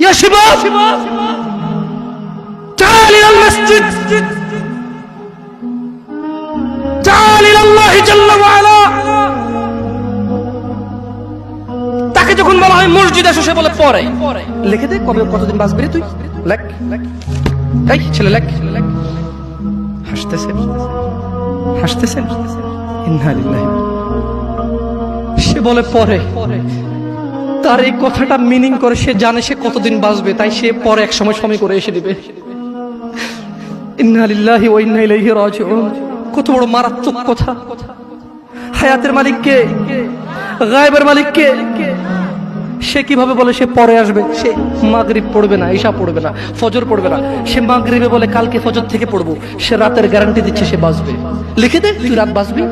ইয়া শিবাব تعال إلى المسجد تعال إلى الله جل وعلا তাকে যখন বলা হয় মসজিদে এসে, সে বলে পরে। লিখে দে কবে কতদিন বাঁচবি রে তুই, লেখ। এই ছেলে লেখ। হাসতেছে হাসতেছে, ইন্না লিল্লাহি। সে বলে পরে। তার এই কথাটা মিনিং করে সে জানে সে কতদিন বাঁচবে, তাই সে পরে এক সময় সময় করে এসে দিবে। ইন্না লিল্লাহি ওয়া ইন্না ইলাইহি রাজিউন। কত বড় মারাত্মক কথা। হায়াতের মালিক কে? গায়েবের মালিক কে? সে কিভাবে বলে সে পরে আসবে? সে মাগরিব পড়বে না, ইশা পড়বে না, ফজর পড়বে না, সে মাগরিবে বলে কালকে ফজর থেকে পড়বো। সে রাতের গ্যারান্টি দিচ্ছে সে বাঁচবে। লিখে দে তুই রাত বাঁচবি।